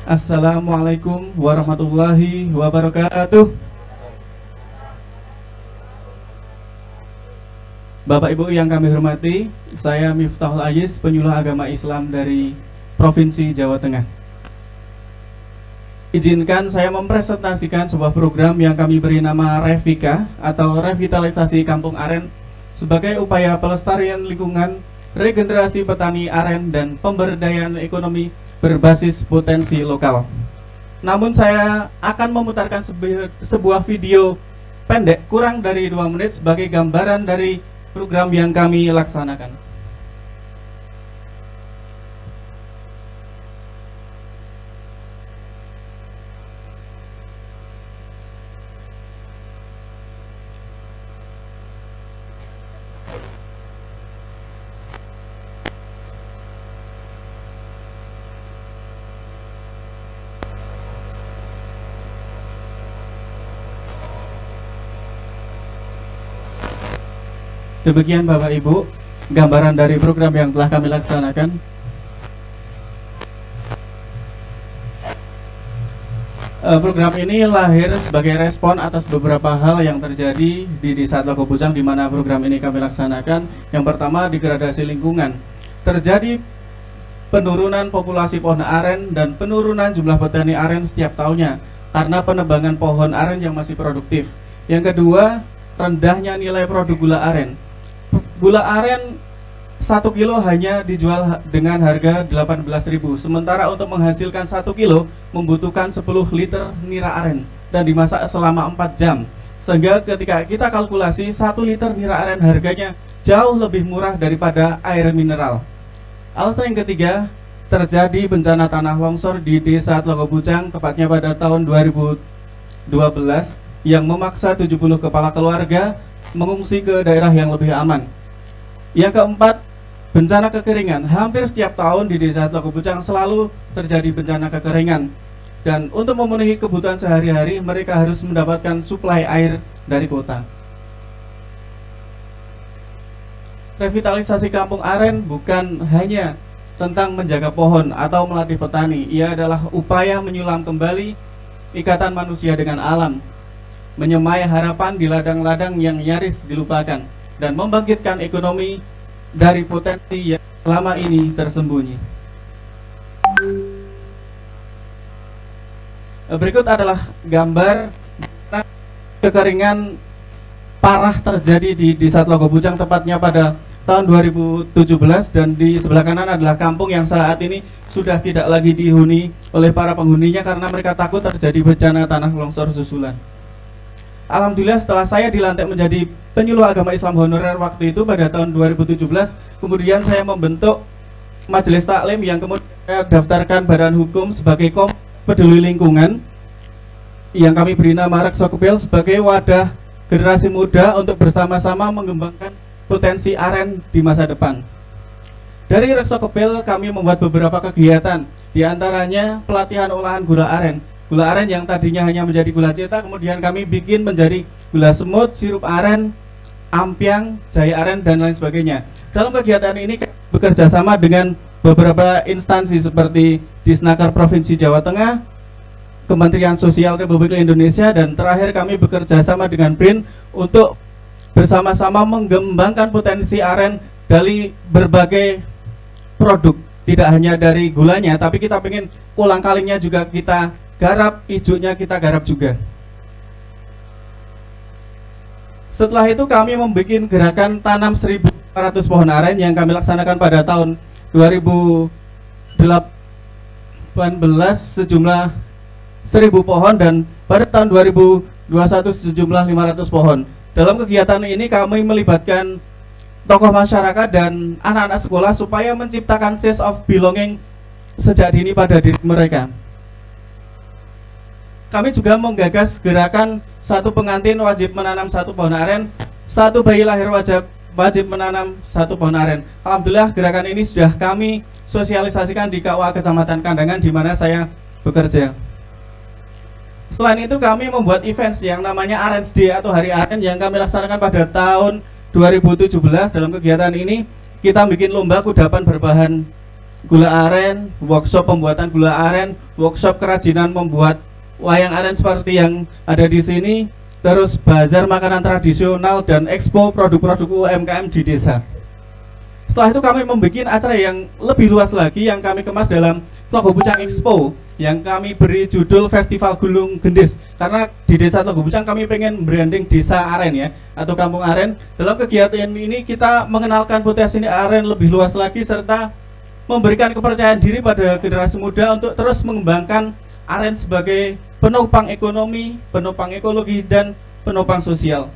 Assalamualaikum warahmatullahi wabarakatuh. Bapak Ibu yang kami hormati, saya Miftahul Aziz, penyuluh agama Islam dari Provinsi Jawa Tengah. Izinkan saya mempresentasikan sebuah program yang kami beri nama Revika atau Revitalisasi Kampung Aren sebagai upaya pelestarian lingkungan, regenerasi petani aren, dan pemberdayaan ekonomi berbasis potensi lokal. Namun saya akan memutarkan sebuah video pendek kurang dari 2 menit sebagai gambaran dari program yang kami laksanakan. Demikian Bapak Ibu, gambaran dari program yang telah kami laksanakan. Program ini lahir sebagai respon atas beberapa hal yang terjadi di Desa Tlaga Bujang di mana program ini kami laksanakan. Yang pertama, degradasi lingkungan. Terjadi penurunan populasi pohon aren dan penurunan jumlah petani aren setiap tahunnya karena penebangan pohon aren yang masih produktif. Yang kedua, rendahnya nilai produk gula aren. Gula aren 1 kilo hanya dijual dengan harga 18.000, sementara untuk menghasilkan 1 kilo membutuhkan 10 liter nira aren dan dimasak selama 4 jam. Sehingga ketika kita kalkulasi 1 liter nira aren harganya jauh lebih murah daripada air mineral. Alasan yang ketiga, terjadi bencana tanah longsor di Desa Tlaga Bujang tepatnya pada tahun 2012 yang memaksa 70 kepala keluarga mengungsi ke daerah yang lebih aman. Yang keempat, bencana kekeringan. Hampir setiap tahun di Desa Tlaga Bujang selalu terjadi bencana kekeringan. Dan untuk memenuhi kebutuhan sehari-hari, mereka harus mendapatkan suplai air dari kota. Revitalisasi Kampung Aren bukan hanya tentang menjaga pohon atau melatih petani. Ia adalah upaya menyulam kembali ikatan manusia dengan alam, menyemai harapan di ladang-ladang yang nyaris dilupakan, dan membangkitkan ekonomi dari potensi yang selama ini tersembunyi. Berikut adalah gambar kekeringan parah terjadi di Desa Tlaga Bujang tepatnya pada tahun 2017, dan di sebelah kanan adalah kampung yang saat ini sudah tidak lagi dihuni oleh para penghuninya karena mereka takut terjadi bencana tanah longsor susulan. Alhamdulillah, setelah saya dilantik menjadi penyuluh agama Islam honorer waktu itu pada tahun 2017, kemudian saya membentuk majelis taklim yang kemudian saya daftarkan badan hukum sebagai peduli lingkungan yang kami beri nama Reksokopil sebagai wadah generasi muda untuk bersama-sama mengembangkan potensi aren di masa depan. Dari Reksokopil kami membuat beberapa kegiatan, diantaranya pelatihan olahan gula aren. Gula aren yang tadinya hanya menjadi gula cetak, kemudian kami bikin menjadi gula semut, sirup aren, ampiang, jahe aren, dan lain sebagainya. Dalam kegiatan ini bekerja sama dengan beberapa instansi seperti Disnaker Provinsi Jawa Tengah, Kementerian Sosial Republik Indonesia, dan terakhir kami bekerja sama dengan BRIN untuk bersama-sama mengembangkan potensi aren dari berbagai produk. Tidak hanya dari gulanya, tapi kita ingin ulang kalinya juga kita garap, hijaunya kita garap juga. Setelah itu kami membuat gerakan tanam 1.500 pohon aren yang kami laksanakan pada tahun 2018 sejumlah 1.000 pohon, dan pada tahun 2021 sejumlah 500 pohon. Dalam kegiatan ini kami melibatkan tokoh masyarakat dan anak-anak sekolah supaya menciptakan sense of belonging sejak dini pada diri mereka. Kami juga menggagas gerakan satu pengantin wajib menanam 1 pohon aren, satu bayi lahir wajib menanam 1 pohon aren. Alhamdulillah, gerakan ini sudah kami sosialisasikan di KUA Kecamatan Kandangan di mana saya bekerja. Selain itu kami membuat events yang namanya Arens Day atau Hari Aren yang kami laksanakan pada tahun 2017. Dalam kegiatan ini kita bikin lomba kudapan berbahan gula aren, workshop pembuatan gula aren, workshop kerajinan membuat wayang aren seperti yang ada di sini, terus bazar makanan tradisional dan expo produk-produk UMKM di desa. Setelah itu kami membuat acara yang lebih luas lagi yang kami kemas dalam Tlogo Pucang Expo yang kami beri judul Festival Gulung Gendis, karena di desa Tlogo Pucang kami pengen branding desa aren ya, atau kampung aren. Dalam kegiatan ini kita mengenalkan potensi aren lebih luas lagi serta memberikan kepercayaan diri pada generasi muda untuk terus mengembangkan aren sebagai penopang ekonomi, penopang ekologi, dan penopang sosial.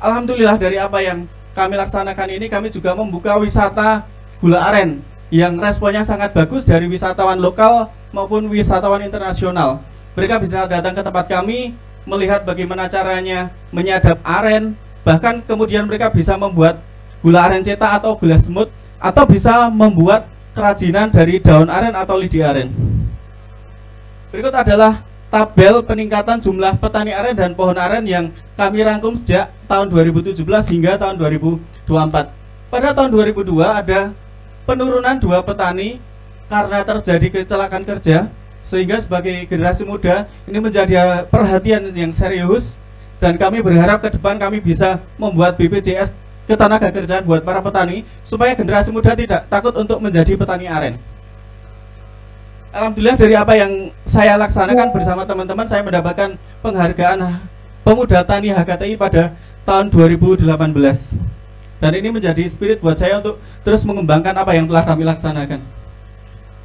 Alhamdulillah dari apa yang kami laksanakan ini, kami juga membuka wisata gula aren yang responnya sangat bagus dari wisatawan lokal maupun wisatawan internasional. Mereka bisa datang ke tempat kami, melihat bagaimana caranya menyadap aren, bahkan kemudian mereka bisa membuat gula aren cetak atau gula semut, atau bisa membuat kerajinan dari daun aren atau lidi aren. Berikut adalah tabel peningkatan jumlah petani aren dan pohon aren yang kami rangkum sejak tahun 2017 hingga tahun 2024. Pada tahun 2002 ada penurunan 2 petani karena terjadi kecelakaan kerja, sehingga sebagai generasi muda ini menjadi perhatian yang serius, dan kami berharap ke depan kami bisa membuat BPJS Ketenagakerjaan buat para petani supaya generasi muda tidak takut untuk menjadi petani aren. Alhamdulillah dari apa yang saya laksanakan bersama teman-teman, saya mendapatkan penghargaan Pemuda Tani HKTI pada tahun 2018. Dan ini menjadi spirit buat saya untuk terus mengembangkan apa yang telah kami laksanakan.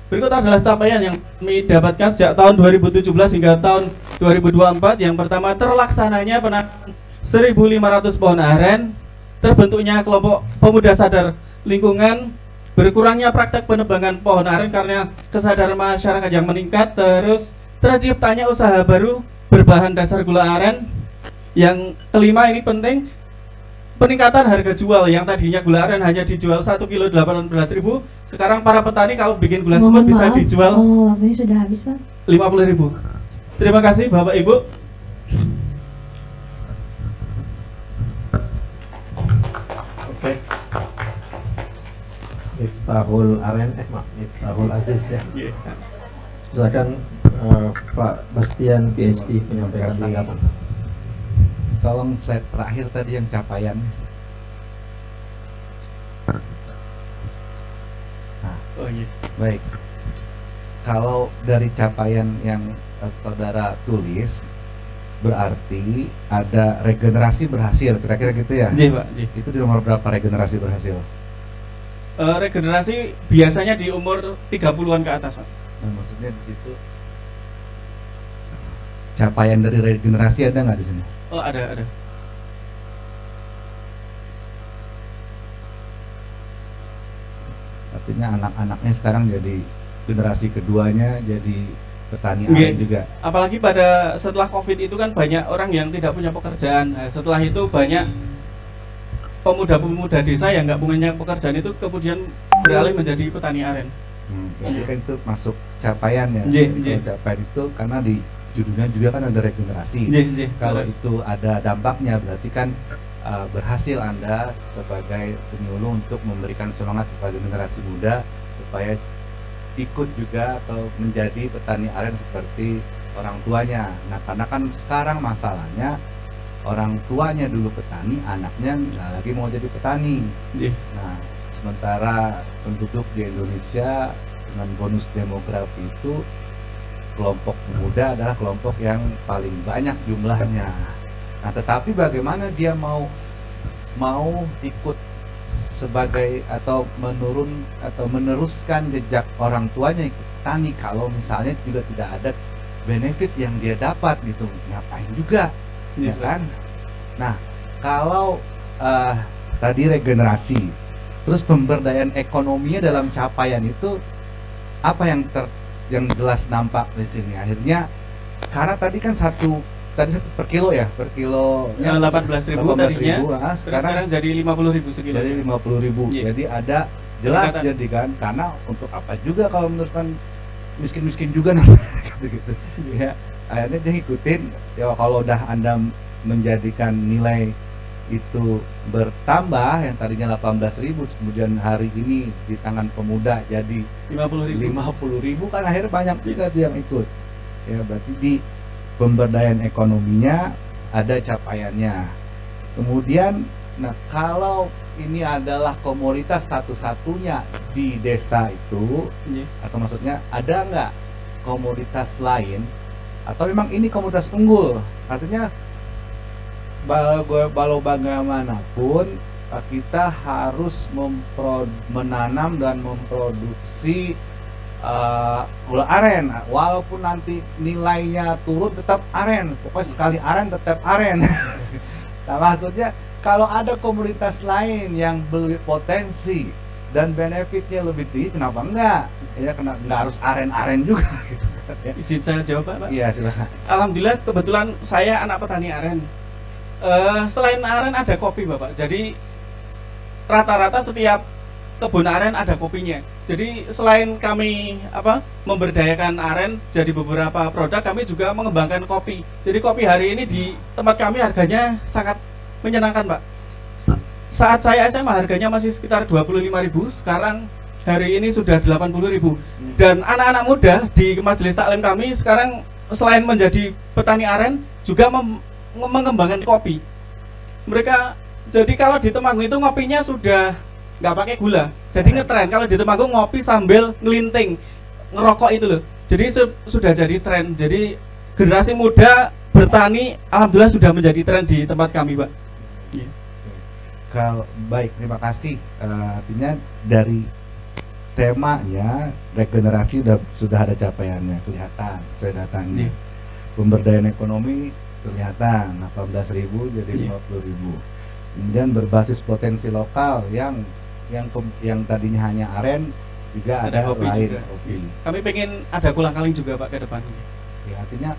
Berikut adalah capaian yang kami dapatkan sejak tahun 2017 hingga tahun 2024. Yang pertama, terlaksananya penanaman 1.500 pohon aren, terbentuknya kelompok pemuda sadar lingkungan, berkurangnya praktek penebangan pohon aren karena kesadaran masyarakat yang meningkat, terus terciptanya usaha baru berbahan dasar gula aren. Yang kelima ini penting, peningkatan harga jual yang tadinya gula aren hanya dijual 1 kilo 18.000, sekarang para petani kalau bikin gula semut bisa dijual waktunya sudah habis, Pak. 50.000. Terima kasih Bapak Ibu. Oke. Miftahul Aren, Miftahul Aziz ya. Silakan Pak Bastian PhD menyampaikan tanggapan. Tolong slide terakhir tadi yang capaian. Nah, Oh iya. baik. Kalau dari capaian yang saudara tulis, berarti ada regenerasi berhasil, kira-kira gitu ya? Iya Pak. Iya. Itu di nomor berapa regenerasi berhasil? Regenerasi biasanya di umur 30-an ke atas Pak. Nah, maksudnya di situ capaian dari regenerasi ada nggak di sini? Oh ada. Artinya anak-anaknya sekarang jadi generasi keduanya jadi petani aren juga. Apalagi pada setelah COVID itu kan banyak orang yang tidak punya pekerjaan. Nah, setelah itu banyak pemuda-pemuda desa yang nggak punya pekerjaan itu kemudian beralih menjadi petani aren. Berarti kan itu masuk capaian ya. Iya. Kalau capaian itu karena di judulnya juga kan ada regenerasi. Kalau itu ada dampaknya berarti kan berhasil Anda sebagai penyuluh untuk memberikan semangat kepada generasi muda supaya ikut juga atau menjadi petani aren seperti orang tuanya. Nah, karena kan sekarang masalahnya orang tuanya dulu petani, anaknya nggak lagi mau jadi petani. Nah, sementara penduduk di Indonesia dengan bonus demografi itu kelompok muda adalah kelompok yang paling banyak jumlahnya. Nah, tetapi bagaimana dia mau ikut sebagai atau meneruskan jejak orang tuanya ikut petani kalau misalnya juga tidak ada benefit yang dia dapat gitu, ngapain juga, ya kan? Nah, kalau tadi regenerasi, terus pemberdayaan ekonominya dalam capaian itu apa yang jelas nampak di sini? Akhirnya karena tadi kan per kilo ya, per kilonya 18.000 tadinya, sekarang jadi 50.000 sekilo. Jadi 50.000. Jadi ada jelas jadi kan, karena untuk apa juga kalau menurut kan miskin-miskin juga namanya gitu. Ya, akhirnya dia ikutin ya. Kalau udah Anda menjadikan nilai itu bertambah, yang tadinya 18.000 kemudian hari ini di tangan pemuda jadi 50.000, kan akhirnya banyak juga tuh yang ikut. Ya berarti di pemberdayaan ekonominya ada capaiannya. Kemudian, nah kalau ini adalah komoditas satu-satunya di desa itu, atau maksudnya ada nggak komoditas lain, atau memang ini komoditas unggul? Artinya walau bagaimanapun kita harus menanam dan memproduksi gula aren, walaupun nanti nilainya turun tetap aren, pokoknya sekali aren tetap aren. Nah maksudnya kalau ada komoditas lain yang berpotensi dan benefitnya lebih tinggi, kenapa enggak? Ya nggak harus aren-aren juga. Gitu. Ya. Izin saya jawab Pak. Iya silakan. Alhamdulillah kebetulan saya anak petani aren. Selain aren ada kopi Bapak. Jadi rata-rata setiap kebun aren ada kopinya. Jadi selain kami memberdayakan aren jadi beberapa produk, kami juga mengembangkan kopi. Jadi kopi hari ini di tempat kami harganya sangat menyenangkan Pak. Saat saya SMA harganya masih sekitar 25.000, sekarang hari ini sudah 80.000. Dan anak-anak muda di majelis taklim kami sekarang selain menjadi petani aren juga mengembangkan kopi. Mereka jadi kalau di Temanggung itu ngopinya sudah nggak pakai gula, jadi ngetren. Kalau di Temanggung ngopi sambil ngelinting, ngerokok itu loh. Jadi sudah jadi tren. Jadi generasi muda bertani alhamdulillah sudah menjadi tren di tempat kami Pak. Kalau baik, terima kasih. Artinya dari temanya regenerasi sudah ada capaiannya, kelihatan sesuai datanya. Pemberdayaan ekonomi kelihatan 18.000 jadi 50.000. Kemudian berbasis potensi lokal yang tadinya hanya aren juga ada kopi lain juga. Kopi. Kami pengen ada kulang-kaling juga Pak ke depan. Ya, artinya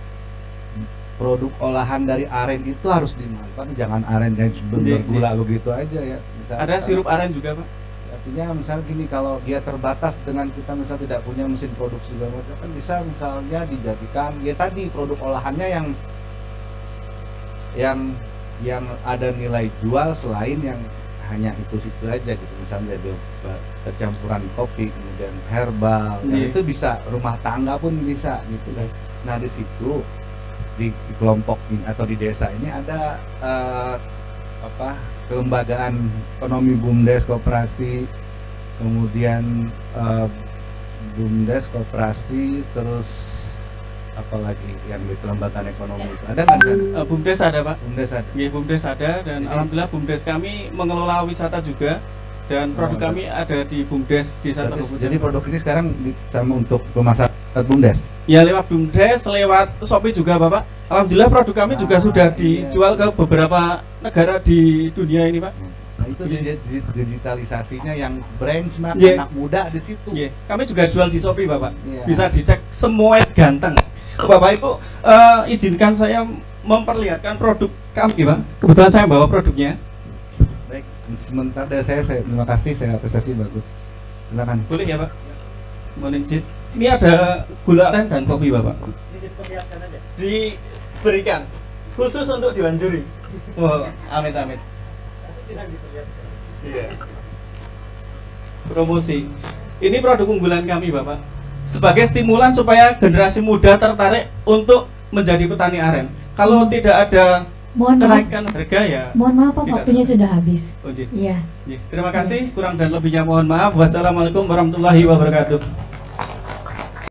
produk olahan dari aren itu harus dimanfaatkan, jangan aren yang bergula begitu aja ya. Misalkan, ada sirup aren juga Pak. Artinya misalnya gini, kalau dia terbatas dengan kita misalnya tidak punya mesin produksi segala macam, kan bisa misalnya dijadikan ya tadi produk olahannya yang ada nilai jual selain yang hanya itu aja gitu. Misalnya ada campuran kopi, kemudian herbal, dan itu bisa rumah tangga pun bisa gitu kan. Nah di situ di kelompok ini atau di desa ini ada kelembagaan ekonomi BUMDes koperasi, kemudian BUMDes koperasi, terus apalagi yang di kelembagaan ekonomi itu ada kan? BUMDes ada Pak. BUMDes ada. Ya, BUMDes ada dan jadi, alhamdulillah BUMDes kami mengelola wisata juga dan produk kami ada di BUMDes di Desa Togobujang. Jadi produk ini sekarang sama untuk pemasaran BUMDes. Ya lewat BUMDes, lewat Shopee juga Bapak. Alhamdulillah produk kami juga sudah dijual ke beberapa negara di dunia ini Pak. Nah itu digitalisasinya yang benchmark anak muda di situ. Kami juga jual di Shopee Bapak. Bisa dicek, semua ganteng. Bapak Ibu izinkan saya memperlihatkan produk kami Pak. Kebetulan saya bawa produknya. Baik, sementara dari saya terima kasih, saya apresiasi, bagus. Silakan. Boleh ya Pak? Mohon izin. Ini ada gula aren dan kopi Bapak. Diberikan khusus untuk diwanjuri. Oh, amit-amit. Iya. Promosi. Ini produk unggulan kami Bapak. Sebagai stimulan supaya generasi muda tertarik untuk menjadi petani aren. Kalau tidak ada kenaikan harga ya. Mohon maaf Pak, waktunya sudah habis. Oh, iya. Terima kasih. Kurang dan lebihnya mohon maaf. Wassalamualaikum warahmatullahi wabarakatuh.